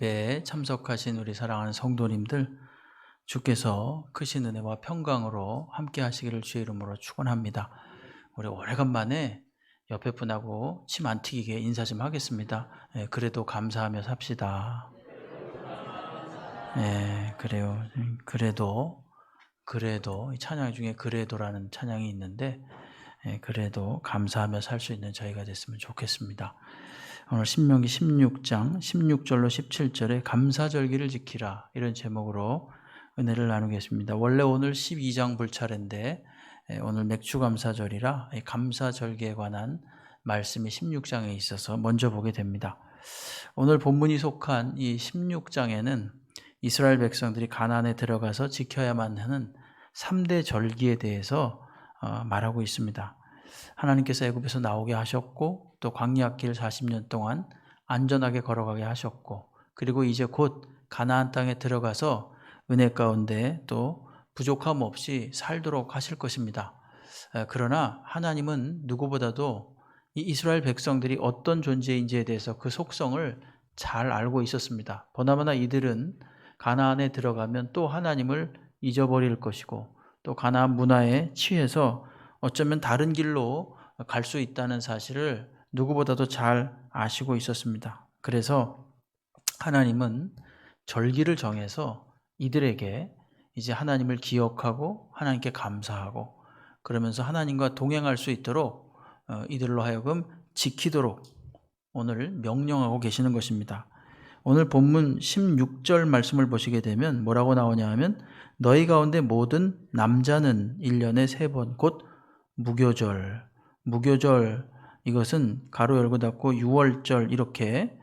예배에 참석하신 우리 사랑하는 성도님들, 주께서 크신 은혜와 평강으로 함께 하시기를 주의 이름으로 축원합니다. 우리 오래간만에 옆에 분하고 침 안 튀기게 인사 좀 하겠습니다. 그래도 감사하며 삽시다. 그래요. 그래도 이 찬양 중에 그래도라는 찬양이 있는데, 그래도 감사하며 살 수 있는 저희가 됐으면 좋겠습니다. 오늘 신명기 16장 16절로 17절에 감사절기를 지키라, 이런 제목으로 은혜를 나누겠습니다. 원래 오늘 12장 볼 차례인데 오늘 맥주감사절이라 감사절기에 관한 말씀이 16장에 있어서 먼저 보게 됩니다. 오늘 본문이 속한 이 16장에는 이스라엘 백성들이 가나안에 들어가서 지켜야만 하는 3대 절기에 대해서 말하고 있습니다. 하나님께서 애굽에서 나오게 하셨고, 또 광야길 40년 동안 안전하게 걸어가게 하셨고, 그리고 이제 곧 가나안 땅에 들어가서 은혜 가운데 또 부족함 없이 살도록 하실 것입니다. 그러나 하나님은 누구보다도 이 이스라엘 백성들이 어떤 존재인지에 대해서 그 속성을 잘 알고 있었습니다. 보나마나 이들은 가나안에 들어가면 또 하나님을 잊어버릴 것이고, 또 가나안 문화에 취해서 어쩌면 다른 길로 갈 수 있다는 사실을 누구보다도 잘 아시고 있었습니다. 그래서 하나님은 절기를 정해서 이들에게 이제 하나님을 기억하고 하나님께 감사하고, 그러면서 하나님과 동행할 수 있도록 이들로 하여금 지키도록 오늘 명령하고 계시는 것입니다. 오늘 본문 16절 말씀을 보시게 되면 뭐라고 나오냐 하면, 너희 가운데 모든 남자는 1년에 3번 곧 무교절, 이것은 가로 열고 닫고 6월절 이렇게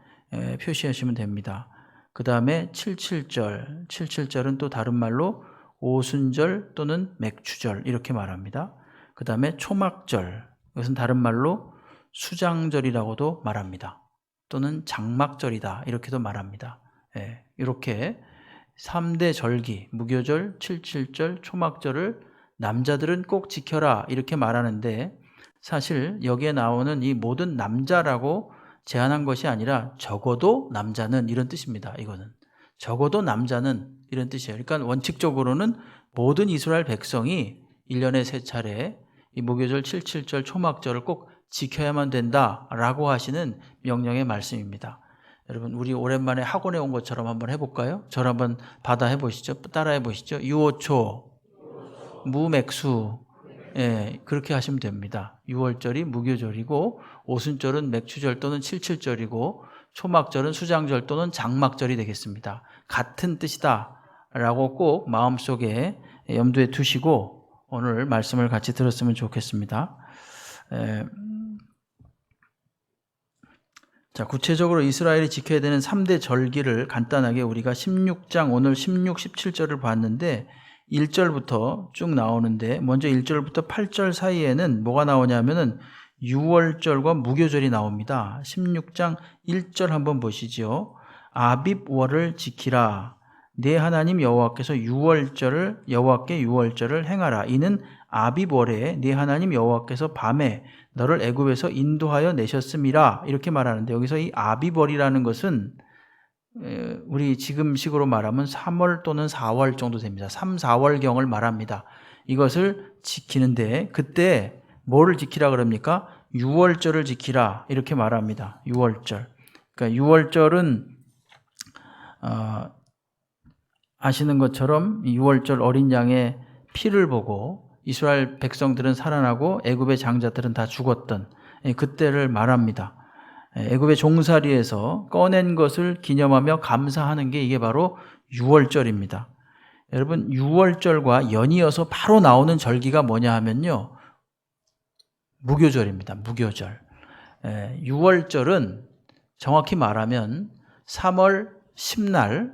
표시하시면 됩니다. 그 다음에 77절은 또 다른 말로 오순절 또는 맥추절 이렇게 말합니다. 그 다음에 초막절, 이것은 다른 말로 수장절이라고도 말합니다. 또는 장막절이다 이렇게도 말합니다. 이렇게 3대 절기, 무교절, 77절, 초막절을 남자들은 꼭 지켜라 이렇게 말하는데, 사실 여기에 나오는 이 모든 남자라고 제한한 것이 아니라 적어도 남자는 이런 뜻입니다. 이거는 적어도 남자는 이런 뜻이에요. 그러니까 원칙적으로는 모든 이스라엘 백성이 1년에 3차례 이 무교절, 77절, 초막절을 꼭 지켜야만 된다라고 하시는 명령의 말씀입니다. 여러분, 우리 오랜만에 학원에 온 것처럼 한번 해볼까요? 저를 한번 받아 해보시죠. 따라 해보시죠. 유오초, 무맥수, 그렇게 하시면 됩니다. 6월절이 무교절이고, 오순절은 맥추절 또는 77절이고, 초막절은 수장절 또는 장막절이 되겠습니다. 같은 뜻이다 라고 꼭 마음속에 염두에 두시고 오늘 말씀을 같이 들었으면 좋겠습니다. 자, 구체적으로 이스라엘이 지켜야 되는 3대 절기를 간단하게 우리가 16장 오늘 16, 17절을 봤는데 1절부터 쭉 나오는데, 먼저 1절부터 8절 사이에는 뭐가 나오냐면은 6월절과 무교절이 나옵니다. 16장 1절 한번 보시죠. 아빕월을 지키라. 네 하나님 여호와께서 여호와께 6월절을 행하라. 이는 아빕월에 네 하나님 여호와께서 밤에 너를 애굽에서 인도하여 내셨음이라. 이렇게 말하는데, 여기서 이 아빕월이라는 것은 우리 지금식으로 말하면 3월 또는 4월 정도 됩니다. 3, 4월경을 말합니다. 이것을 지키는데, 그때 뭐를 지키라 그럽니까? 6월절을 지키라 이렇게 말합니다. 6월절. 그러니까 6월절은 아시는 것처럼 6월절 어린 양의 피를 보고 이스라엘 백성들은 살아나고 애굽의 장자들은 다 죽었던 그때를 말합니다. 애굽의 종살이에서 꺼낸 것을 기념하며 감사하는 게 이게 바로 6월절입니다. 여러분, 6월절과 연이어서 바로 나오는 절기가 뭐냐 하면요, 무교절입니다. 무교절. 6월절은 정확히 말하면 3월 10날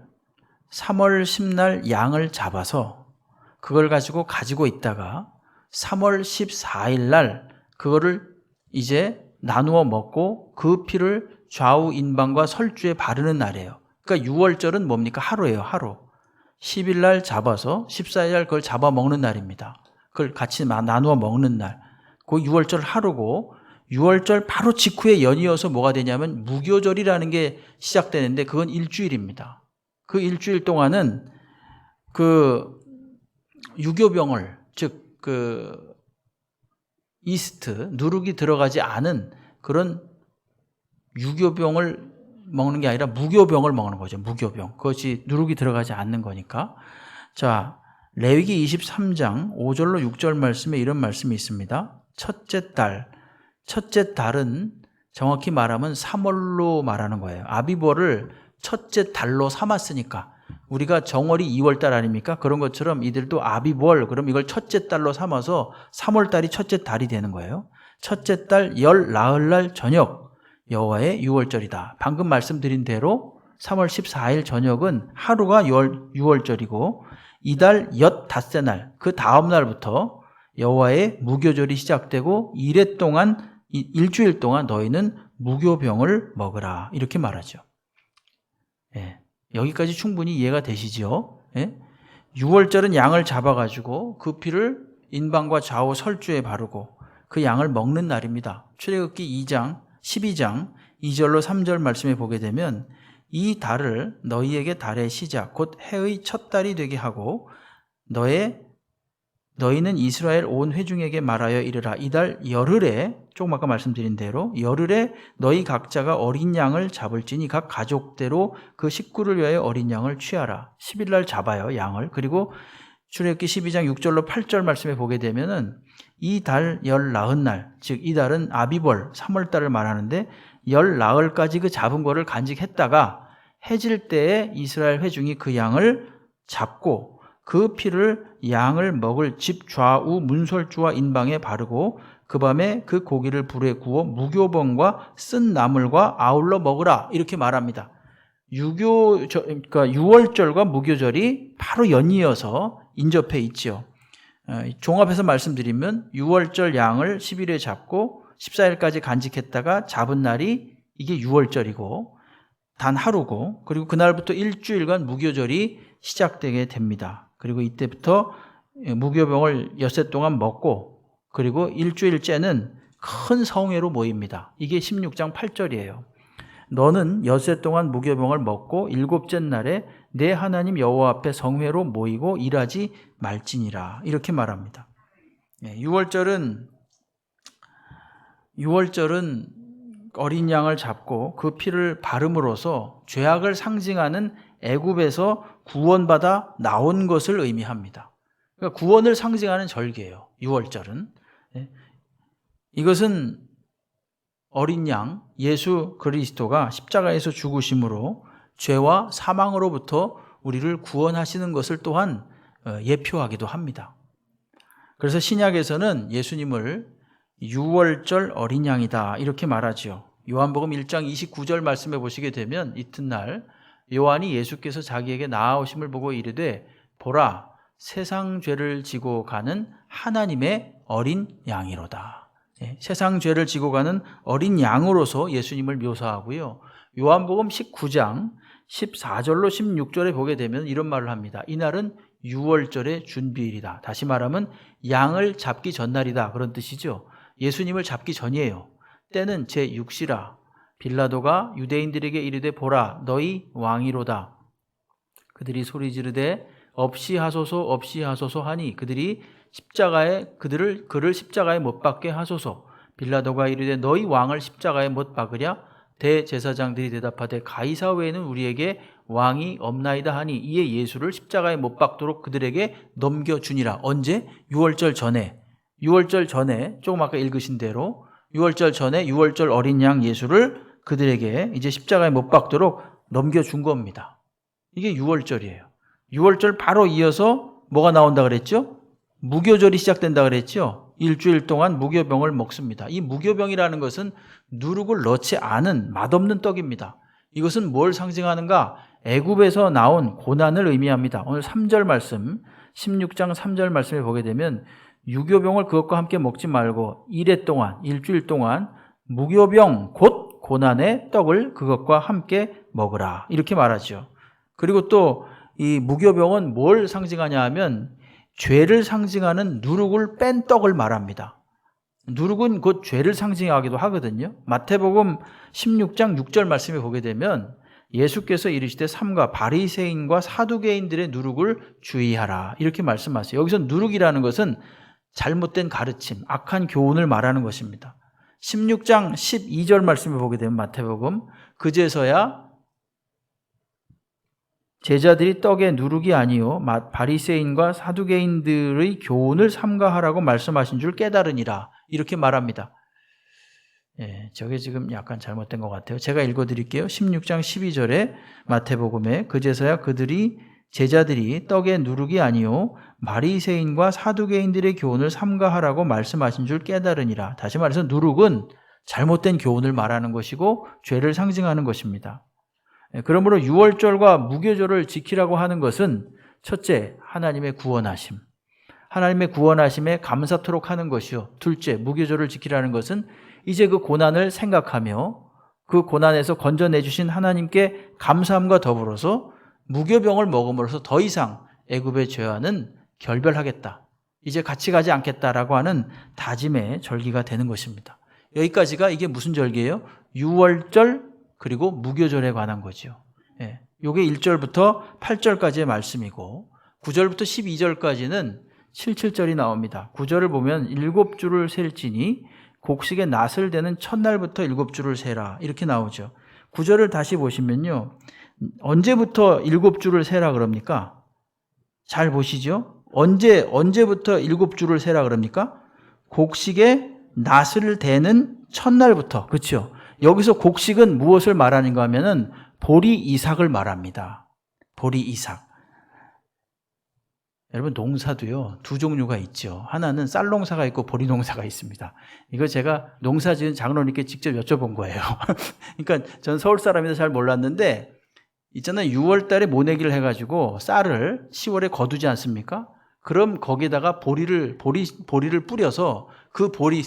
양을 잡아서 그걸 가지고 있다가 3월 14일 날 그거를 이제 나누어 먹고 그 피를 좌우 인방과 설주에 바르는 날이에요. 그러니까 6월절은 뭡니까? 하루예요. 하루. 10일 날 잡아서 14일 날 그걸 잡아 먹는 날입니다. 그걸 같이 나누어 먹는 날. 그 6월절 하루고, 유월절 바로 직후에 연이어서 뭐가 되냐면 무교절이라는 게 시작되는데 그건 일주일입니다. 그 일주일 동안은 그 유교병을, 즉 그 이스트, 누룩이 들어가지 않은 그런 유교병을 먹는 게 아니라 무교병을 먹는 거죠. 무교병. 그것이 누룩이 들어가지 않는 거니까. 자, 레위기 23장 5절로 6절 말씀에 이런 말씀이 있습니다. 첫째 달은 정확히 말하면 3월로 말하는 거예요. 아비벌을 첫째 달로 삼았으니까 우리가 정월이 2월달 아닙니까? 그런 것처럼 이들도 아비벌, 그럼 이걸 첫째 달로 삼아서 3월달이 첫째 달이 되는 거예요. 첫째 달 열 나흘날 저녁 여호와의 유월절이다. 방금 말씀드린 대로 3월 14일 저녁은 하루가 유월절이고 이달 엿 닷새 날, 그 다음 날부터 여호와의 무교절이 시작되고 일주일 동안 너희는 무교병을 먹으라, 이렇게 말하죠. 예, 여기까지 충분히 이해가 되시죠? 예? 유월절은 양을 잡아가지고 그 피를 인방과 좌우 설주에 바르고 그 양을 먹는 날입니다. 출애굽기 12장 2절로 3절 말씀에 보게 되면 이 달을 너희에게 달의 시작 곧 해의 첫 달이 되게 하고 너희는 이스라엘 온 회중에게 말하여 이르라. 이달 열흘에, 조금 아까 말씀드린 대로 열흘에 너희 각자가 어린 양을 잡을지니 각 가족대로 그 식구를 위하여 어린 양을 취하라. 10일날 잡아요, 양을. 그리고 출애굽기 12장 6절로 8절 말씀에 보게 되면은 이 달 열 나흘날, 즉 이 달은 아비벌 3월달을 말하는데 열 나흘까지 그 잡은 거를 간직했다가 해질 때에 이스라엘 회중이 그 양을 잡고 그 피를 양을 먹을 집 좌우 문설주와 인방에 바르고 그 밤에 그 고기를 불에 구워 무교병과 쓴 나물과 아울러 먹으라, 이렇게 말합니다. 그러니까 유월절과 무교절이 바로 연이어서 인접해 있지요. 종합해서 말씀드리면 유월절 양을 10일에 잡고 14일까지 간직했다가 잡은 날이 이게 유월절이고 단 하루고, 그리고 그날부터 일주일간 무교절이 시작되게 됩니다. 그리고 이때부터 무교병을 엿새 동안 먹고 그리고 일주일째는 큰 성회로 모입니다. 이게 16장 8절이에요. 너는 엿새 동안 무교병을 먹고 일곱째 날에 내 하나님 여호와 앞에 성회로 모이고 일하지 말지니라, 이렇게 말합니다. 유월절은 어린 양을 잡고 그 피를 바름으로써 죄악을 상징하는 애굽에서 구원받아 나온 것을 의미합니다. 그러니까 구원을 상징하는 절기예요, 유월절은. 이것은 어린 양 예수 그리스도가 십자가에서 죽으심으로 죄와 사망으로부터 우리를 구원하시는 것을 또한 예표하기도 합니다. 그래서 신약에서는 예수님을 유월절 어린 양이다, 이렇게 말하지요. 요한복음 1장 29절 말씀해 보시게 되면 이튿날 요한이 예수께서 자기에게 나아오심을 보고 이르되 보라, 세상 죄를 지고 가는 하나님의 어린 양이로다. 세상 죄를 지고 가는 어린 양으로서 예수님을 묘사하고요. 요한복음 19장 14절로 16절에 보게 되면 이런 말을 합니다. 이날은 유월절의 준비일이다. 다시 말하면 양을 잡기 전날이다, 그런 뜻이죠. 예수님을 잡기 전이에요. 때는 제6시라. 빌라도가 유대인들에게 이르되 보라, 너희 왕이로다. 그들이 소리 지르되 없이 하소서 없이 하소서 하니 그를 십자가에 못 박게 하소서. 빌라도가 이르되 너희 왕을 십자가에 못 박으랴. 대제사장들이 대답하되 가이사 외에는 우리에게 왕이 없나이다 하니 이에 예수를 십자가에 못 박도록 그들에게 넘겨주니라. 언제? 유월절 전에 조금 아까 읽으신 대로 유월절 전에 유월절 어린 양 예수를 그들에게 이제 십자가에 못 박도록 넘겨준 겁니다. 이게 유월절이에요. 유월절 바로 이어서 뭐가 나온다 그랬죠? 무교절이 시작된다 그랬죠? 일주일 동안 무교병을 먹습니다. 이 무교병이라는 것은 누룩을 넣지 않은 맛없는 떡입니다. 이것은 뭘 상징하는가? 애굽에서 나온 고난을 의미합니다. 오늘 3절 말씀, 16장 3절 말씀에 보게 되면 유교병을 그것과 함께 먹지 말고 일주일 동안 무교병 곧 고난의 떡을 그것과 함께 먹으라, 이렇게 말하죠. 그리고 또 이 무교병은 뭘 상징하냐 하면 죄를 상징하는 누룩을 뺀 떡을 말합니다. 누룩은 곧 죄를 상징하기도 하거든요. 마태복음 16장 6절 말씀에 보게 되면 예수께서 이르시되 삼가 바리새인과 사두개인들의 누룩을 주의하라 이렇게 말씀하세요. 여기서 누룩이라는 것은 잘못된 가르침, 악한 교훈을 말하는 것입니다. 16장 12절 말씀을 보게 되면 마태복음 그제서야 제자들이 떡에 누룩이 아니요 바리새인과 사두개인들의 교훈을 삼가하라고 말씀하신 줄 깨달으니라 이렇게 말합니다. 예, 저게 지금 약간 잘못된 것 같아요. 제가 읽어드릴게요. 16장 12절에 마태복음에 그제서야 제자들이 떡에 누룩이 아니요 바리새인과 사두개인들의 교훈을 삼가하라고 말씀하신 줄 깨달으니라. 다시 말해서 누룩은 잘못된 교훈을 말하는 것이고 죄를 상징하는 것입니다. 그러므로 유월절과 무교절을 지키라고 하는 것은 첫째, 하나님의 구원하심. 하나님의 구원하심에 감사토록 하는 것이요. 둘째, 무교절을 지키라는 것은 이제 그 고난을 생각하며 그 고난에서 건져내주신 하나님께 감사함과 더불어서 무교병을 먹음으로써 더 이상 애굽의 죄와는 결별하겠다. 이제 같이 가지 않겠다라고 하는 다짐의 절기가 되는 것입니다. 여기까지가 이게 무슨 절기예요? 유월절 그리고 무교절에 관한 거죠. 예, 이게 1절부터 8절까지의 말씀이고 9절부터 12절까지는 77절이 나옵니다. 9절을 보면 7주를 셀지니 곡식의 낫을 대는 첫날부터 7주를 세라 이렇게 나오죠. 9절을 다시 보시면요. 언제부터 7주를 세라 그럽니까? 잘 보시죠. 언제부터 7주를 세라 그럽니까? 곡식의 낫을 대는 첫날부터. 그렇죠? 여기서 곡식은 무엇을 말하는가 하면은 보리 이삭을 말합니다. 보리 이삭. 여러분 농사도요 두 종류가 있죠. 하나는 쌀 농사가 있고 보리 농사가 있습니다. 이거 제가 농사 지은 장로님께 직접 여쭤본 거예요. 그러니까 전 서울 사람이라 잘 몰랐는데 있잖아요. 6월 달에 모내기를 해가지고 쌀을 10월에 거두지 않습니까? 그럼 거기다가 보리를 뿌려서 그 보리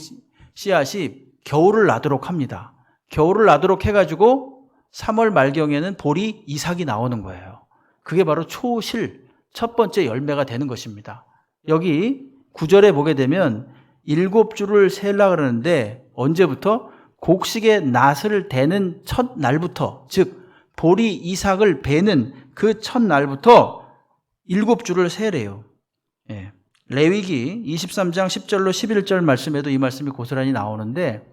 씨앗이 겨울을 나도록 합니다. 겨울을 나도록 해가지고 3월 말경에는 보리 이삭이 나오는 거예요. 그게 바로 초실 첫 번째 열매가 되는 것입니다. 여기 9절에 보게 되면 7주를 세려고 그러는데 언제부터? 곡식의 낫을 대는 첫 날부터, 즉 보리 이삭을 베는 그 첫 날부터 7주를 세래요. 예. 레위기 23장 10절로 11절 말씀에도 이 말씀이 고스란히 나오는데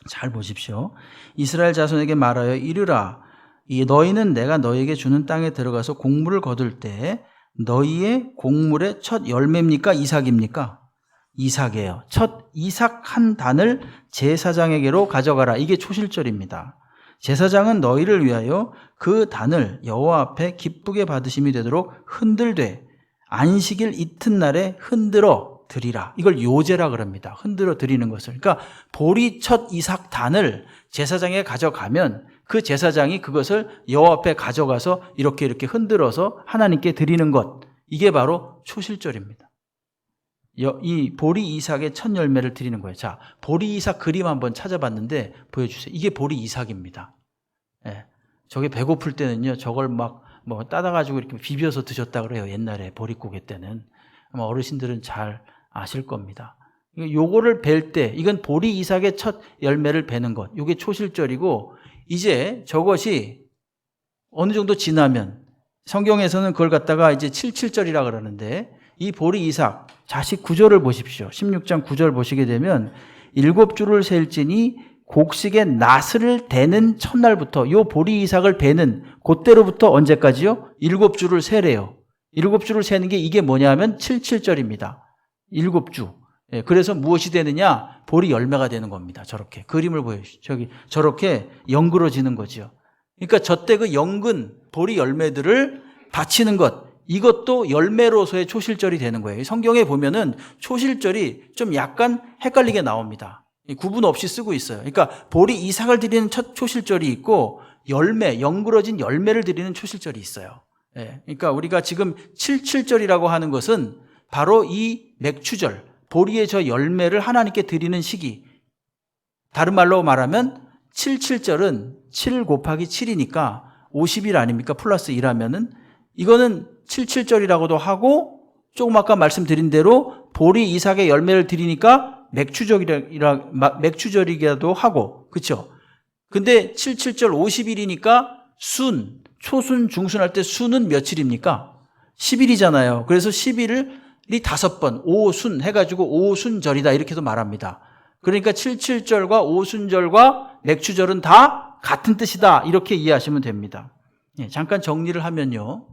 잘 보십시오. 이스라엘 자손에게 말하여 이르라. 너희는 내가 너희에게 주는 땅에 들어가서 곡물을 거둘 때 너희의 곡물의 첫 열매입니까? 이삭입니까? 이삭이에요. 첫 이삭 한 단을 제사장에게로 가져가라. 이게 초실절입니다. 제사장은 너희를 위하여 그 단을 여호와 앞에 기쁘게 받으심이 되도록 흔들되 안식일 이튿날에 흔들어 드리라. 이걸 요제라 그럽니다. 흔들어 드리는 것을. 그러니까 보리 첫 이삭 단을 제사장에 가져가면 그 제사장이 그것을 여호와 앞에 가져가서 이렇게 흔들어서 하나님께 드리는 것. 이게 바로 초실절입니다. 이 보리 이삭의 첫 열매를 드리는 거예요. 자, 보리 이삭 그림 한번 찾아봤는데 보여주세요. 이게 보리 이삭입니다. 예. 저게 배고플 때는요, 저걸 막 따다가지고 이렇게 비벼서 드셨다 그래요. 옛날에 보릿고개 때는. 아마 어르신들은 잘 아실 겁니다. 요거를 벨 때, 이건 보리 이삭의 첫 열매를 베는 것. 요게 초실절이고, 이제 저것이 어느 정도 지나면, 성경에서는 그걸 갖다가 이제 77절이라 그러는데, 이 보리 이삭, 자식 9절을 보십시오. 16장 9절 보시게 되면 7주를 셀지니 곡식의 낫을 대는 첫날부터 요 보리 이삭을 베는 그때로부터 언제까지요? 7주를 세래요. 7주를 세는 게 이게 뭐냐면 77절입니다. 7주. 예, 그래서 무엇이 되느냐? 보리 열매가 되는 겁니다. 저렇게 그림을 보여주시죠. 저렇게 연그러지는 거죠. 그러니까 저때 그 연근 보리 열매들을 바치는 것, 이것도 열매로서의 초실절이 되는 거예요. 성경에 보면은 초실절이 좀 약간 헷갈리게 나옵니다. 구분 없이 쓰고 있어요. 그러니까 보리 이삭을 드리는 첫 초실절이 있고 열매, 연그러진 열매를 드리는 초실절이 있어요. 예, 그러니까 우리가 지금 77절이라고 하는 것은 바로 이 맥추절, 보리의 저 열매를 하나님께 드리는 시기. 다른 말로 말하면 77절은 7 곱하기 7이니까 50일 아닙니까? 플러스 1하면은 이거는 77절이라고도 하고 조금 아까 말씀드린 대로 보리 이삭의 열매를 드리니까 맥추절이기도 하고, 그렇죠? 근데 77절 50일이니까 초순, 중순 할 때 순은 며칠입니까? 10일이잖아요. 그래서 11일이 5번, 오순 해가지고 오순절이다 이렇게도 말합니다. 그러니까 77절과 오순절과 맥추절은 다 같은 뜻이다 이렇게 이해하시면 됩니다. 잠깐 정리를 하면요.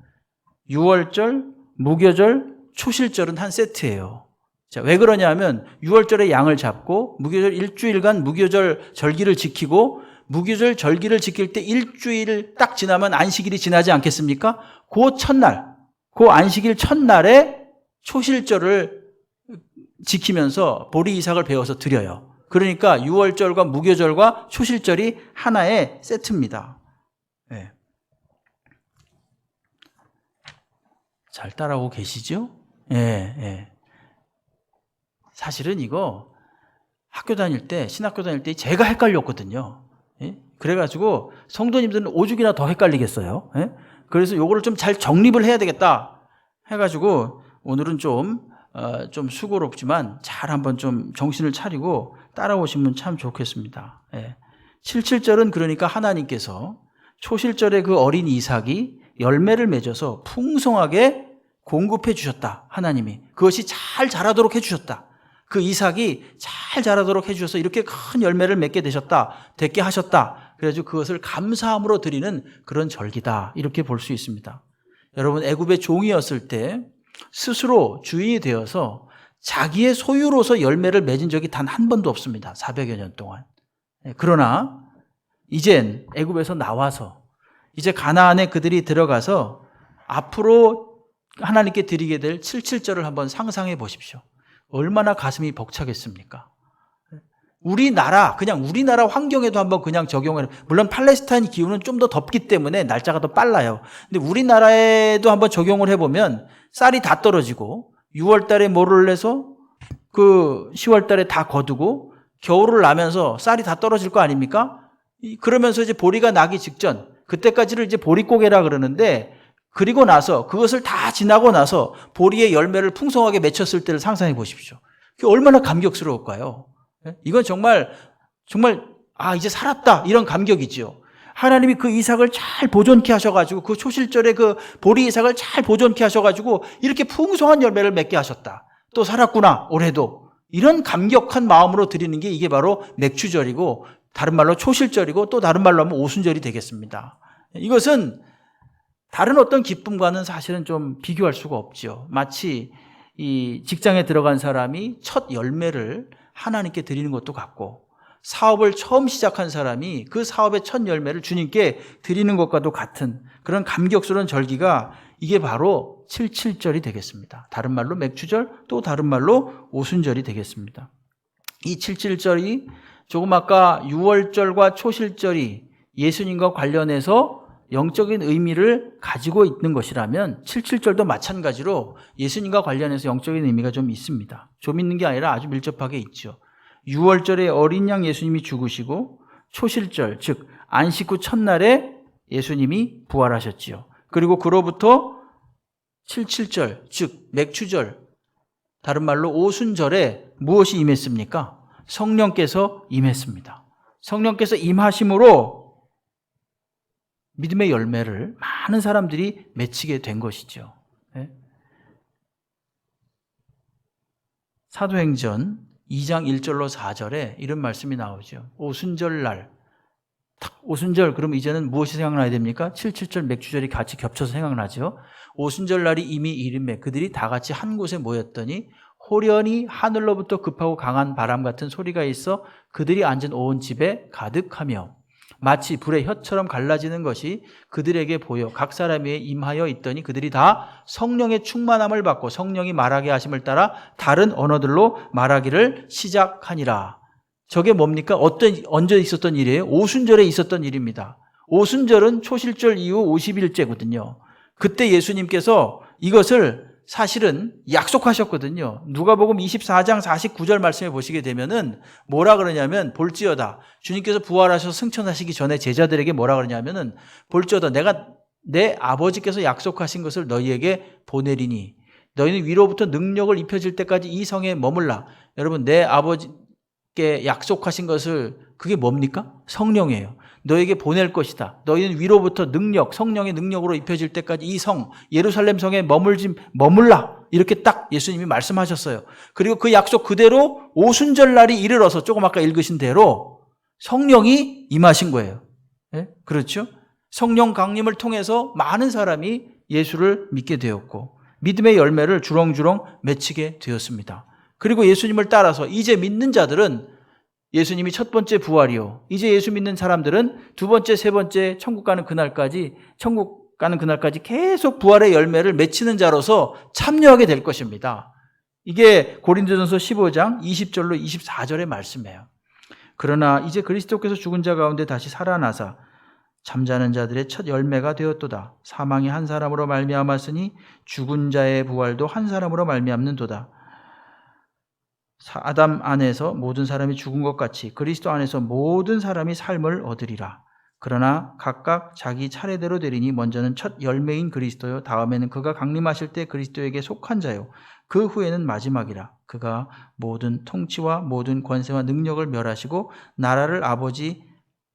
6월절, 무교절, 초실절은 한 세트예요. 자, 왜 그러냐면 6월절에 양을 잡고 무교절 일주일간 무교절 절기를 지키고 무교절 절기를 지킬 때 일주일 딱 지나면 안식일이 지나지 않겠습니까? 그 첫날, 그 안식일 첫날에 초실절을 지키면서 보리 이삭을 베어서 드려요. 그러니까 6월절과 무교절과 초실절이 하나의 세트입니다. 네. 잘 따라오고 계시죠? 예. 사실은 이거 학교 다닐 때, 신학교 다닐 때 제가 헷갈렸거든요. 예? 그래가지고 성도님들은 오죽이나 더 헷갈리겠어요. 예? 그래서 요거를 좀 잘 정립을 해야 되겠다 해가지고 오늘은 좀 수고롭지만 잘 한번 좀 정신을 차리고 따라오시면 참 좋겠습니다. 예. 77절은 그러니까 하나님께서 초실절에 그 어린 이삭이 열매를 맺어서 풍성하게 공급해 주셨다. 하나님이. 그것이 잘 자라도록 해 주셨다. 그 이삭이 잘 자라도록 해 주셔서 이렇게 큰 열매를 맺게 됐게 하셨다. 그래가지고 그것을 감사함으로 드리는 그런 절기다. 이렇게 볼 수 있습니다. 여러분, 애굽의 종이었을 때 스스로 주인이 되어서 자기의 소유로서 열매를 맺은 적이 단 한 번도 없습니다. 400여 년 동안. 그러나 이젠 애굽에서 나와서 이제 가나안에 그들이 들어가서 앞으로 하나님께 드리게 될 77절을 한번 상상해 보십시오. 얼마나 가슴이 벅차겠습니까? 우리나라 환경에도 한번 그냥 적용을, 물론 팔레스타인 기후는 좀 더 덥기 때문에 날짜가 더 빨라요. 근데 우리나라에도 한번 적용을 해보면 쌀이 다 떨어지고 6월 달에 모를 내서 10월 달에 다 거두고 겨울을 나면서 쌀이 다 떨어질 거 아닙니까? 그러면서 이제 보리가 나기 직전, 그때까지를 이제 보리고개라 그러는데, 그리고 나서 그것을 다 지나고 나서 보리의 열매를 풍성하게 맺혔을 때를 상상해 보십시오. 그게 얼마나 감격스러울까요? 이건 정말 이제 살았다 이런 감격이지요. 하나님이 그 이삭을 잘 보존케 하셔가지고 그 초실절에 그 보리 이삭을 잘 보존케 하셔가지고 이렇게 풍성한 열매를 맺게 하셨다. 또 살았구나 올해도. 이런 감격한 마음으로 드리는 게 이게 바로 맥추절이고, 다른 말로 초실절이고, 또 다른 말로 하면 오순절이 되겠습니다. 이것은 다른 어떤 기쁨과는 사실은 좀 비교할 수가 없죠. 마치 이 직장에 들어간 사람이 첫 열매를 하나님께 드리는 것도 같고, 사업을 처음 시작한 사람이 그 사업의 첫 열매를 주님께 드리는 것과도 같은 그런 감격스러운 절기가 이게 바로 77절이 되겠습니다. 다른 말로 맥추절, 또 다른 말로 오순절이 되겠습니다. 이 77절이 조금 아까 6월절과 초실절이 예수님과 관련해서 영적인 의미를 가지고 있는 것이라면 77절도 마찬가지로 예수님과 관련해서 영적인 의미가 좀 있습니다. 좀 있는 게 아니라 아주 밀접하게 있죠. 6월절에 어린 양 예수님이 죽으시고, 초실절 즉 안식 후 첫날에 예수님이 부활하셨지요. 그리고 그로부터 77절 즉 맥추절, 다른 말로 오순절에 무엇이 임했습니까? 성령께서 임했습니다. 성령께서 임하심으로 믿음의 열매를 많은 사람들이 맺히게 된 것이죠. 사도행전 2장 1절로 4절에 이런 말씀이 나오죠. 오순절날, 오순절 그러면 이제는 무엇이 생각나야 됩니까? 77절 맥추절이 같이 겹쳐서 생각나죠. 오순절날이 이미 이름에 그들이 다 같이 한 곳에 모였더니 호련히 하늘로부터 급하고 강한 바람 같은 소리가 있어 그들이 앉은 온 집에 가득하며 마치 불의 혀처럼 갈라지는 것이 그들에게 보여 각 사람에 임하여 있더니 그들이 다 성령의 충만함을 받고 성령이 말하게 하심을 따라 다른 언어들로 말하기를 시작하니라. 저게 뭡니까? 언제 있었던 일이에요? 오순절에 있었던 일입니다. 오순절은 초실절 이후 50일째거든요. 그때 예수님께서 이것을 사실은 약속하셨거든요. 누가복음 24장 49절 말씀에 보시게 되면은 뭐라 그러냐면, 볼지어다, 주님께서 부활하셔서 승천하시기 전에 제자들에게 뭐라 그러냐면은, 볼지어다 내가 내 아버지께서 약속하신 것을 너희에게 보내리니 너희는 위로부터 능력을 입혀질 때까지 이 성에 머물라. 여러분, 내 아버지께 약속하신 것을, 그게 뭡니까? 성령이에요. 너에게 보낼 것이다. 너희는 위로부터 능력, 성령의 능력으로 입혀질 때까지 이 성, 예루살렘 성에 머물라. 이렇게 딱 예수님이 말씀하셨어요. 그리고 그 약속 그대로 오순절 날이 이르러서 조금 아까 읽으신 대로 성령이 임하신 거예요. 네? 그렇죠? 성령 강림을 통해서 많은 사람이 예수를 믿게 되었고 믿음의 열매를 주렁주렁 맺히게 되었습니다. 그리고 예수님을 따라서 이제 믿는 자들은 예수님이 첫 번째 부활이요, 이제 예수 믿는 사람들은 두 번째, 세 번째 천국 가는 그날까지 계속 부활의 열매를 맺히는 자로서 참여하게 될 것입니다. 이게 고린도전서 15장 20절로 24절의 말씀이에요. 그러나 이제 그리스도께서 죽은 자 가운데 다시 살아나사 잠자는 자들의 첫 열매가 되었도다. 사망이 한 사람으로 말미암았으니 죽은 자의 부활도 한 사람으로 말미암는도다. 아담 안에서 모든 사람이 죽은 것 같이 그리스도 안에서 모든 사람이 삶을 얻으리라. 그러나 각각 자기 차례대로 되리니 먼저는 첫 열매인 그리스도요, 다음에는 그가 강림하실 때 그리스도에게 속한 자요, 그 후에는 마지막이라. 그가 모든 통치와 모든 권세와 능력을 멸하시고 나라를 아버지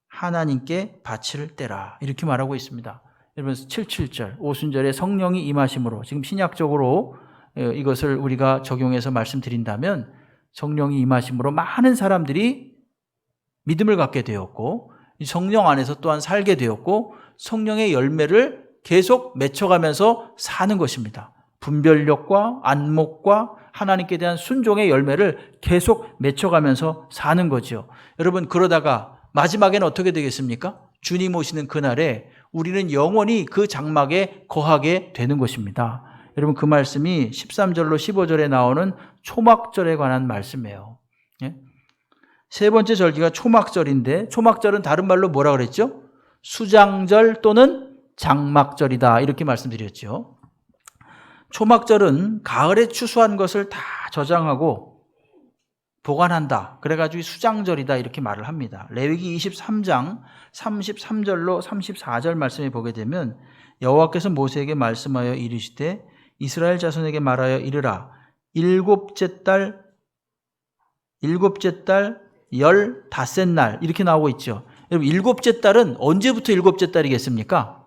하나님께 바칠 때라. 이렇게 말하고 있습니다. 여러분, 77절 오순절에 성령이 임하심으로, 지금 신약적으로 이것을 우리가 적용해서 말씀드린다면 성령이 임하심으로 많은 사람들이 믿음을 갖게 되었고 성령 안에서 또한 살게 되었고 성령의 열매를 계속 맺혀가면서 사는 것입니다. 분별력과 안목과 하나님께 대한 순종의 열매를 계속 맺혀가면서 사는 거죠. 여러분, 그러다가 마지막에는 어떻게 되겠습니까? 주님 오시는 그날에 우리는 영원히 그 장막에 거하게 되는 것입니다. 여러분, 그 말씀이 13절로 15절에 나오는 초막절에 관한 말씀이에요. 세 번째 절기가 초막절인데 초막절은 다른 말로 뭐라 그랬죠? 수장절 또는 장막절이다, 이렇게 말씀드렸죠. 초막절은 가을에 추수한 것을 다 저장하고 보관한다, 그래가지고 수장절이다, 이렇게 말을 합니다. 레위기 23장 33절로 34절 말씀에 보게 되면 여호와께서 모세에게 말씀하여 이르시되 이스라엘 자손에게 말하여 이르라. 일곱째 달 15날 이렇게 나오고 있죠. 여러분, 일곱째 달은 언제부터 일곱째 달이겠습니까?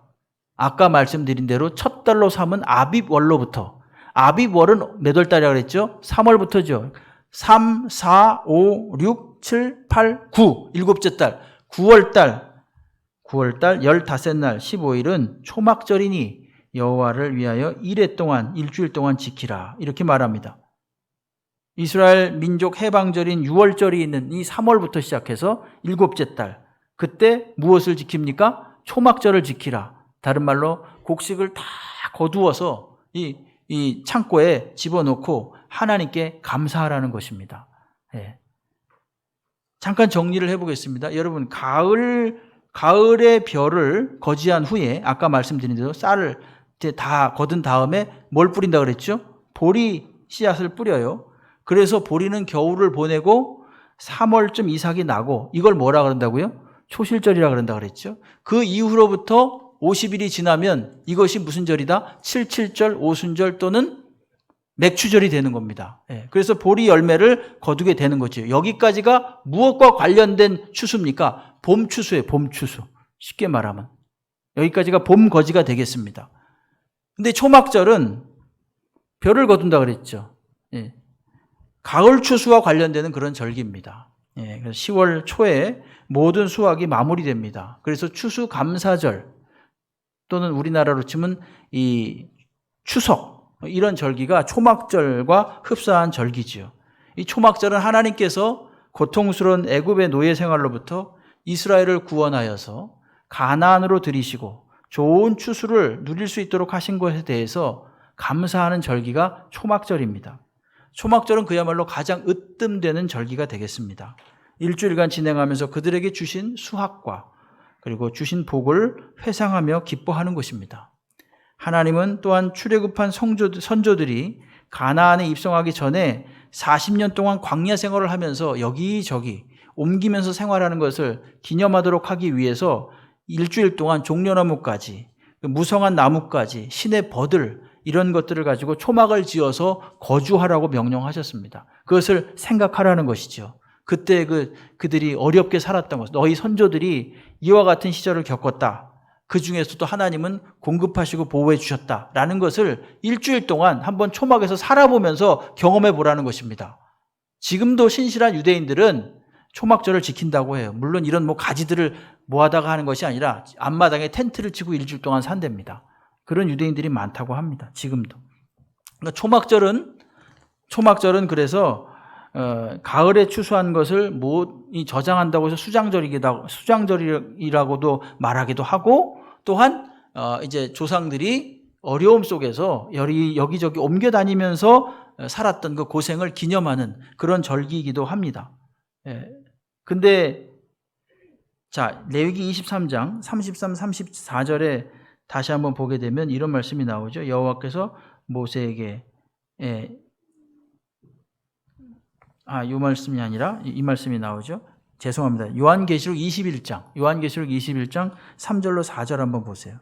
아까 말씀드린 대로 첫 달로 삼은 아빕월로부터. 아빕월은 몇 월 달이라고 그랬죠? 3월부터죠. 3, 4, 5, 6, 7, 8, 9 일곱째 달. 9월달 15날 15일은 초막절이니 여호와를 위하여 일주일 동안 지키라, 이렇게 말합니다. 이스라엘 민족 해방절인 6월절이 있는 이 3월부터 시작해서 일곱째 달, 그때 무엇을 지킵니까? 초막절을 지키라. 다른 말로 곡식을 다 거두어서 이 창고에 집어넣고 하나님께 감사하라는 것입니다. 예. 잠깐 정리를 해보겠습니다. 여러분, 가을의 벼를 거지한 후에 아까 말씀드린 대로 쌀을 이제 다 거둔 다음에 뭘 뿌린다 그랬죠? 보리 씨앗을 뿌려요. 그래서 보리는 겨울을 보내고 3월쯤 이삭이 나고, 이걸 뭐라 그런다고요? 초실절이라 그런다 그랬죠. 그 이후로부터 50일이 지나면 이것이 무슨 절이다? 77절, 오순절 또는 맥추절이 되는 겁니다. 그래서 보리 열매를 거두게 되는 거죠. 여기까지가 무엇과 관련된 추수입니까? 봄 추수예요. 봄 추수. 쉽게 말하면 여기까지가 봄 거지가 되겠습니다. 근데 초막절은 벼를 거둔다 그랬죠. 가을 추수와 관련되는 그런 절기입니다. 그래서 10월 초에 모든 수확이 마무리됩니다. 그래서 추수감사절 또는 우리나라로 치면 이 추석, 이런 절기가 초막절과 흡사한 절기지요. 이 초막절은 하나님께서 고통스러운 애굽의 노예 생활로부터 이스라엘을 구원하여서 가나안으로 들이시고 좋은 추수를 누릴 수 있도록 하신 것에 대해서 감사하는 절기가 초막절입니다. 초막절은 그야말로 가장 으뜸되는 절기가 되겠습니다. 일주일간 진행하면서 그들에게 주신 수확과 그리고 주신 복을 회상하며 기뻐하는 것입니다. 하나님은 또한 출애굽한 선조들이 가나안에 입성하기 전에 40년 동안 광야 생활을 하면서 여기저기 옮기면서 생활하는 것을 기념하도록 하기 위해서 일주일 동안 종려나무까지, 무성한 나무까지, 시내 버들, 이런 것들을 가지고 초막을 지어서 거주하라고 명령하셨습니다. 그것을 생각하라는 것이죠. 그때 그들이 어렵게 살았던 것, 너희 선조들이 이와 같은 시절을 겪었다. 그 중에서도 하나님은 공급하시고 보호해 주셨다라는 것을 일주일 동안 한번 초막에서 살아보면서 경험해 보라는 것입니다. 지금도 신실한 유대인들은 초막절을 지킨다고 해요. 물론 이런 가지들을 모아다가 하는 것이 아니라 앞마당에 텐트를 치고 일주일 동안 산답니다. 그런 유대인들이 많다고 합니다. 지금도. 그러니까 초막절은 그래서 가을에 추수한 것을 저장한다고 해서 수장절이라고도 말하기도 하고, 또한 이제 조상들이 어려움 속에서 여기저기 옮겨 다니면서 살았던 그 고생을 기념하는 그런 절기이기도 합니다. 근데 자, 레위기 23장 33, 34절에 다시 한번 보게 되면 이런 말씀이 나오죠. 여호와께서 모세에게 이 말씀이 아니라 이 말씀이 나오죠. 죄송합니다. 요한계시록 21장 3절로 4절 한번 보세요.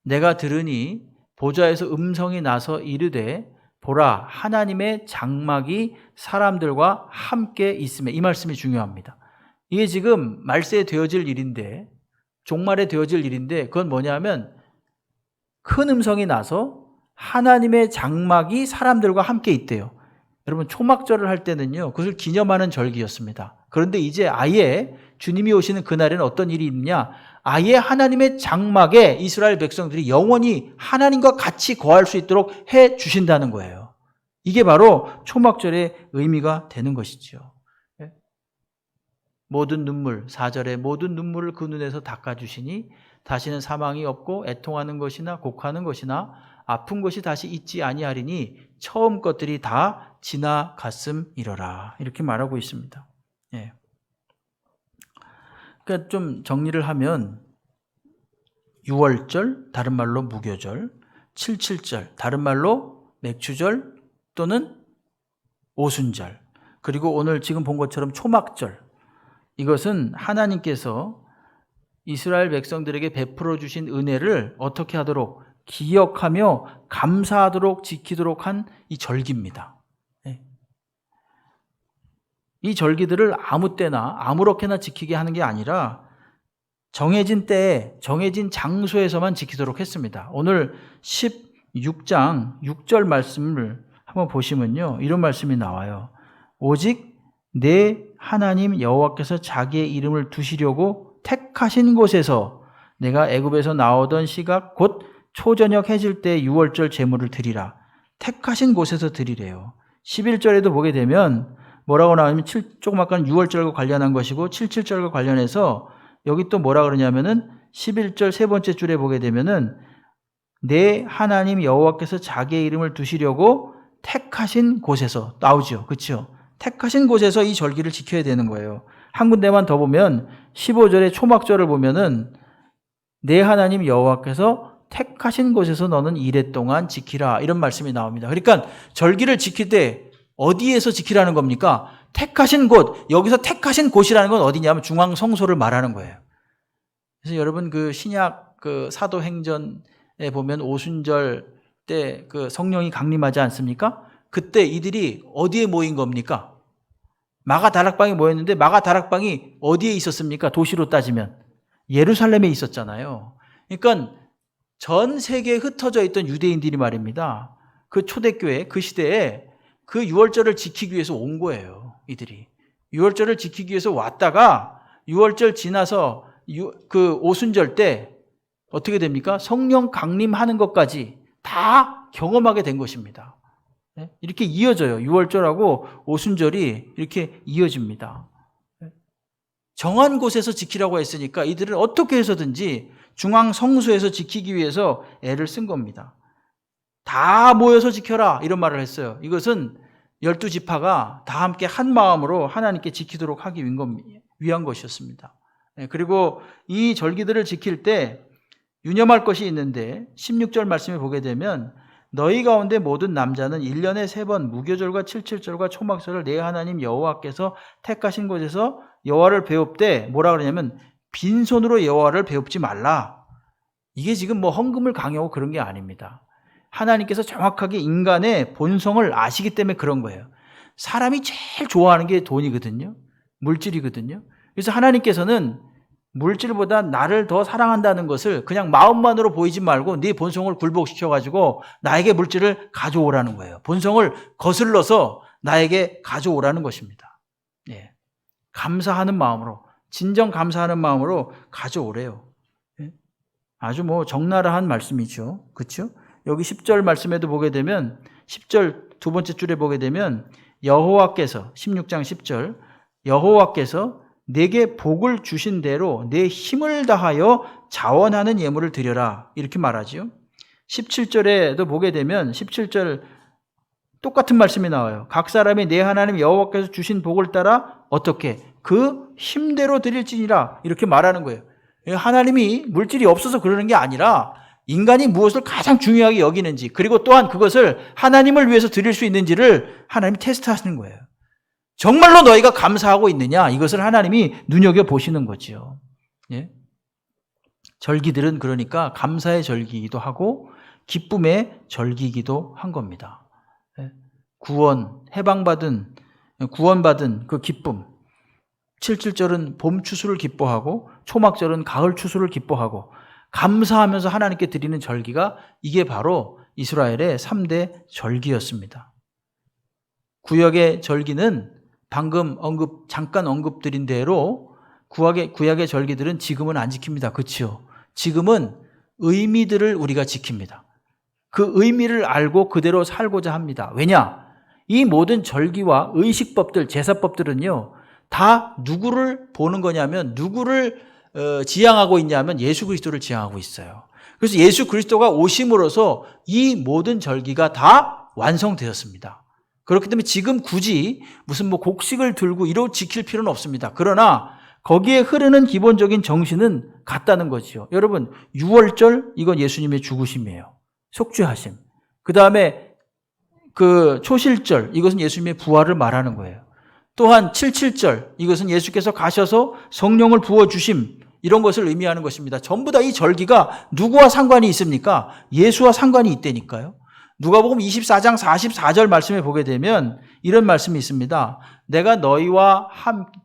내가 들으니 보좌에서 음성이 나서 이르되 보라, 하나님의 장막이 사람들과 함께 있음에. 이 말씀이 중요합니다. 이게 지금 말세에 되어질 일인데, 종말에 되어질 일인데, 그건 뭐냐면 큰 음성이 나서 하나님의 장막이 사람들과 함께 있대요. 여러분, 초막절을 할 때는요, 그것을 기념하는 절기였습니다. 그런데 이제 아예 주님이 오시는 그날에는 어떤 일이 있느냐, 아예 하나님의 장막에 이스라엘 백성들이 영원히 하나님과 같이 거할 수 있도록 해 주신다는 거예요. 이게 바로 초막절의 의미가 되는 것이죠. 모든 눈물, 4절에 모든 눈물을 그 눈에서 닦아주시니 다시는 사망이 없고 애통하는 것이나 곡하는 것이나 아픈 것이 다시 있지 아니하리니 처음 것들이 다 지나갔음이러라. 이렇게 말하고 있습니다. 그러니까 좀 정리를 하면 6월절, 다른 말로 무교절, 77절, 다른 말로 맥추절 또는 오순절, 그리고 오늘 지금 본 것처럼 초막절, 이것은 하나님께서 이스라엘 백성들에게 베풀어 주신 은혜를 어떻게 하도록 기억하며 감사하도록 지키도록 한 이 절기입니다. 이 절기들을 아무 때나 아무렇게나 지키게 하는 게 아니라 정해진 때에 정해진 장소에서만 지키도록 했습니다. 오늘 16장 6절 말씀을 한번 보시면요, 이런 말씀이 나와요. 오직 내 하나님 여호와께서 자기의 이름을 두시려고 택하신 곳에서 내가 애굽에서 나오던 시각 곧 초저녁 해질 때 6월절 제물을 드리라. 택하신 곳에서 드리래요. 11절에도 보게 되면 뭐라고 나오냐면 조그맣게 6월절과 관련한 것이고 77절과 관련해서 여기 또 뭐라 그러냐면은 11절 세 번째 줄에 보게 되면은 내 하나님 여호와께서 자기의 이름을 두시려고 택하신 곳에서 나오죠. 그렇죠? 택하신 곳에서 이 절기를 지켜야 되는 거예요. 한 군데만 더 보면 15절의 초막절을 보면은 내 하나님 여호와께서 택하신 곳에서 너는 이레 동안 지키라, 이런 말씀이 나옵니다. 그러니까 절기를 지킬 때 어디에서 지키라는 겁니까? 택하신 곳, 여기서 택하신 곳이라는 건 어디냐면 중앙 성소를 말하는 거예요. 그래서 여러분 그 신약 그 사도행전에 보면 오순절 때 그 성령이 강림하지 않습니까? 그때 이들이 어디에 모인 겁니까? 마가 다락방에 모였는데 마가 다락방이 어디에 있었습니까? 도시로 따지면 예루살렘에 있었잖아요. 그러니까 전 세계에 흩어져 있던 유대인들이 말입니다. 그 초대교회 그 시대에 그 6월절을 지키기 위해서 온 거예요. 이들이 6월절을 지키기 위해서 왔다가 6월절 지나서 그 오순절 때 어떻게 됩니까? 성령 강림하는 것까지 다 경험하게 된 것입니다. 이렇게 이어져요. 6월절하고 오순절이 이렇게 이어집니다. 정한 곳에서 지키라고 했으니까 이들은 어떻게 해서든지 중앙 성소에서 지키기 위해서 애를 쓴 겁니다. 다 모여서 지켜라, 이런 말을 했어요. 이것은 12지파가 다 함께 한 마음으로 하나님께 지키도록 하기 위한 것이었습니다. 그리고 이 절기들을 지킬 때 유념할 것이 있는데 16절 말씀에 보게 되면 너희 가운데 모든 남자는 1년에 3번 무교절과 77절과 초막절을 내 하나님 여호와께서 택하신 곳에서 여호와를 배웁되 뭐라 그러냐면 빈손으로 여호와를 배웁지 말라. 이게 지금 뭐 헌금을 강요하고 그런 게 아닙니다. 하나님께서 정확하게 인간의 본성을 아시기 때문에 그런 거예요. 사람이 제일 좋아하는 게 돈이거든요. 물질이거든요. 그래서 하나님께서는 물질보다 나를 더 사랑한다는 것을 그냥 마음만으로 보이지 말고 네 본성을 굴복시켜가지고 나에게 물질을 가져오라는 거예요. 본성을 거슬러서 나에게 가져오라는 것입니다. 예. 감사하는 마음으로, 진정 감사하는 마음으로 가져오래요. 예. 아주 적나라한 말씀이죠. 그렇죠? 여기 10절 말씀에도 보게 되면 10절 두 번째 줄에 보게 되면 여호와께서 16장 10절 여호와께서 내게 복을 주신 대로 내 힘을 다하여 자원하는 예물을 드려라 이렇게 말하죠. 17절에도 보게 되면 17절 똑같은 말씀이 나와요. 각 사람이 내 하나님 여호와께서 주신 복을 따라 어떻게 그 힘대로 드릴지니라 이렇게 말하는 거예요. 하나님이 물질이 없어서 그러는 게 아니라 인간이 무엇을 가장 중요하게 여기는지 그리고 또한 그것을 하나님을 위해서 드릴 수 있는지를 하나님이 테스트하시는 거예요. 정말로 너희가 감사하고 있느냐 이것을 하나님이 눈여겨보시는 거죠. 예? 절기들은 그러니까 감사의 절기이기도 하고 기쁨의 절기이기도 한 겁니다. 예? 구원받은 그 기쁨. 77절은 봄 추수를 기뻐하고 초막절은 가을 추수를 기뻐하고 감사하면서 하나님께 드리는 절기가 이게 바로 이스라엘의 3대 절기였습니다. 구약의 절기는 방금 잠깐 언급드린 대로 구약의 절기들은 지금은 안 지킵니다. 그렇죠? 지금은 의미들을 우리가 지킵니다. 그 의미를 알고 그대로 살고자 합니다. 왜냐? 이 모든 절기와 의식법들, 제사법들은요. 다 누구를 보는 거냐면 누구를 지향하고 있냐면 예수 그리스도를 지향하고 있어요. 그래서 예수 그리스도가 오심으로써 이 모든 절기가 다 완성되었습니다. 그렇기 때문에 지금 굳이 무슨 곡식을 들고 이로 지킬 필요는 없습니다. 그러나 거기에 흐르는 기본적인 정신은 같다는 거죠. 여러분 6월절 이건 예수님의 죽으심이에요. 속죄하심. 그 다음에 그 초실절 이것은 예수님의 부활을 말하는 거예요. 또한 77절 이것은 예수께서 가셔서 성령을 부어주심 이런 것을 의미하는 것입니다. 전부 다 이 절기가 누구와 상관이 있습니까? 예수와 상관이 있다니까요. 누가복음 24장 44절 말씀에 보게 되면 이런 말씀이 있습니다.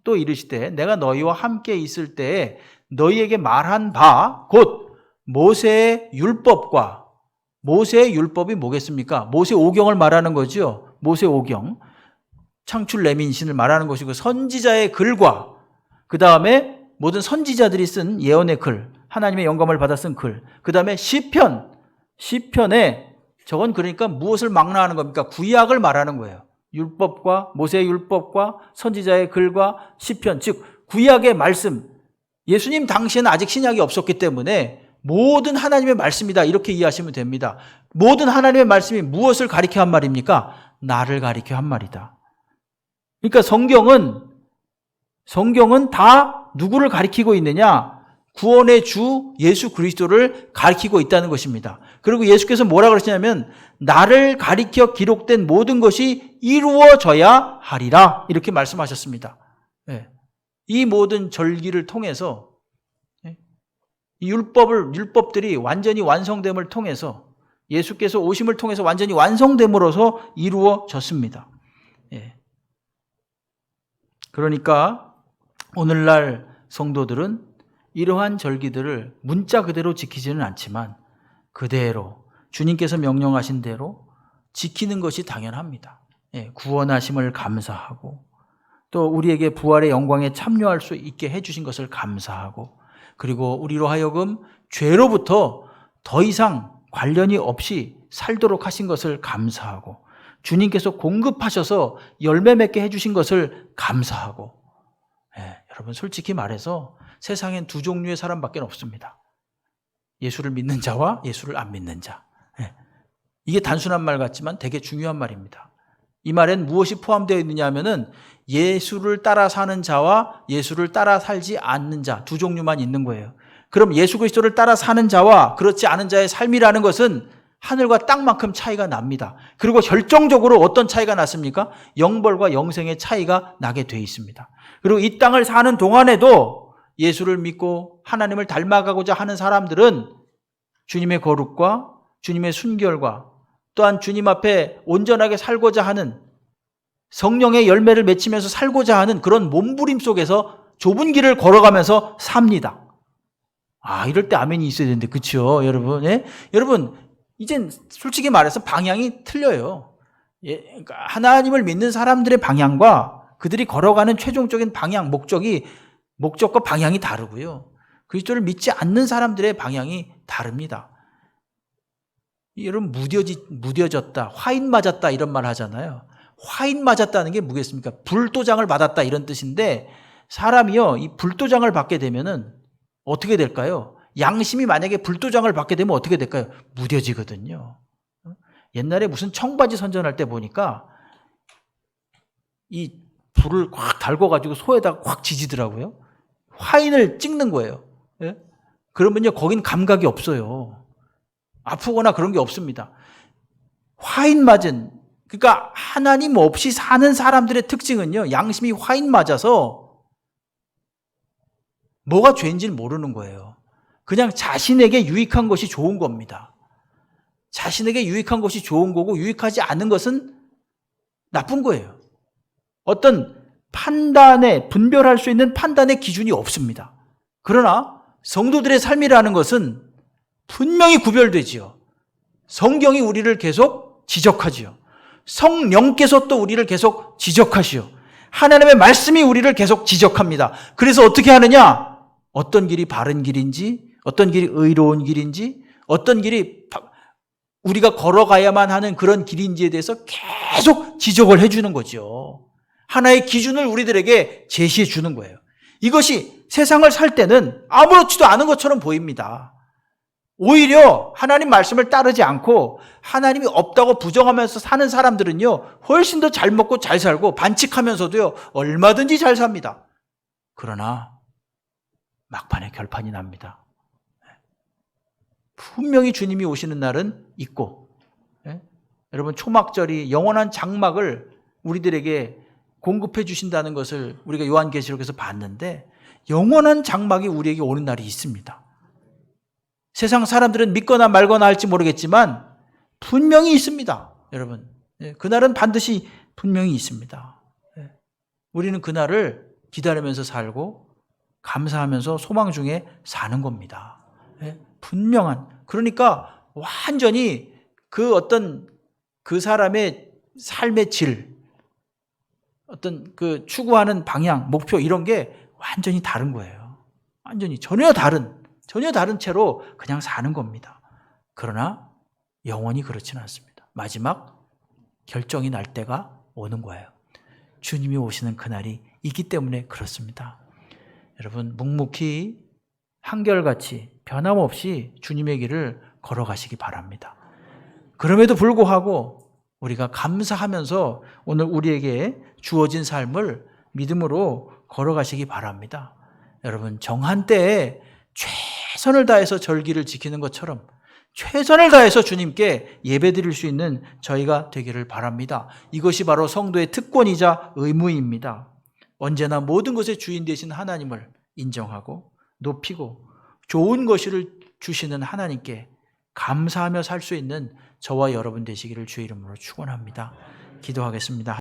또 이르시되 내가 너희와 함께 있을 때에 너희에게 말한 바 곧 모세의 율법과 모세의 율법이 뭐겠습니까? 모세 오경을 말하는 거죠. 모세 오경. 창출 레민신을 말하는 것이고 선지자의 글과 그 다음에 모든 선지자들이 쓴 예언의 글, 하나님의 영감을 받아 쓴 글, 그 다음에 시편에 저건 그러니까 무엇을 망라하는 겁니까? 구약을 말하는 거예요. 율법과 모세의 율법과 선지자의 글과 시편, 즉 구약의 말씀. 예수님 당시에는 아직 신약이 없었기 때문에 모든 하나님의 말씀이다 이렇게 이해하시면 됩니다. 모든 하나님의 말씀이 무엇을 가리켜 한 말입니까? 나를 가리켜 한 말이다. 그러니까 성경은 다 누구를 가리키고 있느냐? 구원의 주 예수 그리스도를 가리키고 있다는 것입니다. 그리고 예수께서 뭐라 그러시냐면 나를 가리켜 기록된 모든 것이 이루어져야 하리라 이렇게 말씀하셨습니다. 네. 이 모든 절기를 통해서 이 율법들이 완전히 완성됨을 통해서 예수께서 오심을 통해서 완전히 완성됨으로써 이루어졌습니다. 예. 그러니까 오늘날 성도들은 이러한 절기들을 문자 그대로 지키지는 않지만 그대로 주님께서 명령하신 대로 지키는 것이 당연합니다. 예, 구원하심을 감사하고 또 우리에게 부활의 영광에 참여할 수 있게 해주신 것을 감사하고 그리고 우리로 하여금 죄로부터 더 이상 관련이 없이 살도록 하신 것을 감사하고 주님께서 공급하셔서 열매 맺게 해주신 것을 감사하고 여러분 솔직히 말해서 세상엔 두 종류의 사람밖에 없습니다. 예수를 믿는 자와 예수를 안 믿는 자. 이게 단순한 말 같지만 되게 중요한 말입니다. 이 말엔 무엇이 포함되어 있느냐 하면은 예수를 따라 사는 자와 예수를 따라 살지 않는 자 두 종류만 있는 거예요. 그럼 예수 그리스도를 따라 사는 자와 그렇지 않은 자의 삶이라는 것은 하늘과 땅만큼 차이가 납니다. 그리고 결정적으로 어떤 차이가 났습니까? 영벌과 영생의 차이가 나게 돼 있습니다. 그리고 이 땅을 사는 동안에도 예수를 믿고 하나님을 닮아가고자 하는 사람들은 주님의 거룩과 주님의 순결과 또한 주님 앞에 온전하게 살고자 하는, 성령의 열매를 맺히면서 살고자 하는 그런 몸부림 속에서 좁은 길을 걸어가면서 삽니다. 이럴 때 아멘이 있어야 되는데, 그렇죠, 여러분? 예? 여러분, 이젠 솔직히 말해서 방향이 틀려요. 예, 그러니까 하나님을 믿는 사람들의 방향과 그들이 걸어가는 최종적인 방향, 목적과 방향이 다르고요. 그리스도를 믿지 않는 사람들의 방향이 다릅니다. 여러분, 무뎌졌다, 화인 맞았다 이런 말 하잖아요. 화인 맞았다는 게 뭐겠습니까? 불도장을 맞았다 이런 뜻인데, 사람이요, 이 불도장을 받게 되면은 어떻게 될까요? 양심이 만약에 불도장을 받게 되면 어떻게 될까요? 무뎌지거든요. 옛날에 무슨 청바지 선전할 때 보니까 이 불을 확 달궈가지고 소에다가 확 지지더라고요. 화인을 찍는 거예요. 예? 그러면요, 거긴 감각이 없어요. 아프거나 그런 게 없습니다. 화인 맞은, 그러니까 하나님 없이 사는 사람들의 특징은요, 양심이 화인 맞아서 뭐가 죄인지를 모르는 거예요. 그냥 자신에게 유익한 것이 좋은 겁니다. 자신에게 유익한 것이 좋은 거고, 유익하지 않은 것은 나쁜 거예요. 어떤 판단에, 분별할 수 있는 판단의 기준이 없습니다. 그러나 성도들의 삶이라는 것은 분명히 구별되지요. 성경이 우리를 계속 지적하지요. 성령께서 또 우리를 계속 지적하시오. 하나님의 말씀이 우리를 계속 지적합니다. 그래서 어떻게 하느냐? 어떤 길이 바른 길인지, 어떤 길이 의로운 길인지, 어떤 길이 우리가 걸어가야만 하는 그런 길인지에 대해서 계속 지적을 해주는 거죠. 하나의 기준을 우리들에게 제시해 주는 거예요. 이것이 세상을 살 때는 아무렇지도 않은 것처럼 보입니다. 오히려 하나님 말씀을 따르지 않고 하나님이 없다고 부정하면서 사는 사람들은요, 훨씬 더 잘 먹고 잘 살고 반칙하면서도요, 얼마든지 잘 삽니다. 그러나 막판에 결판이 납니다. 분명히 주님이 오시는 날은 있고, 여러분, 초막절이 영원한 장막을 우리들에게 공급해 주신다는 것을 우리가 요한계시록에서 봤는데, 영원한 장막이 우리에게 오는 날이 있습니다. 세상 사람들은 믿거나 말거나 할지 모르겠지만 분명히 있습니다. 여러분, 그날은 반드시 분명히 있습니다. 우리는 그날을 기다리면서 살고 감사하면서 소망 중에 사는 겁니다. 분명한, 그러니까 완전히 그 사람의 삶의 질, 어떤 그 추구하는 방향, 목표, 이런 게 완전히 다른 거예요. 완전히 전혀 다른 채로 그냥 사는 겁니다. 그러나 영원히 그렇지는 않습니다. 마지막 결정이 날 때가 오는 거예요. 주님이 오시는 그날이 있기 때문에 그렇습니다. 여러분, 묵묵히 한결같이 변함없이 주님의 길을 걸어가시기 바랍니다. 그럼에도 불구하고 우리가 감사하면서 오늘 우리에게 주어진 삶을 믿음으로 걸어가시기 바랍니다. 여러분, 정한 때에 최선을 다해서 절기를 지키는 것처럼 최선을 다해서 주님께 예배드릴 수 있는 저희가 되기를 바랍니다. 이것이 바로 성도의 특권이자 의무입니다. 언제나 모든 것의 주인 되신 하나님을 인정하고 높이고 좋은 것을 주시는 하나님께 감사하며 살 수 있는 저와 여러분 되시기를 주의 이름으로 축원합니다. 기도하겠습니다.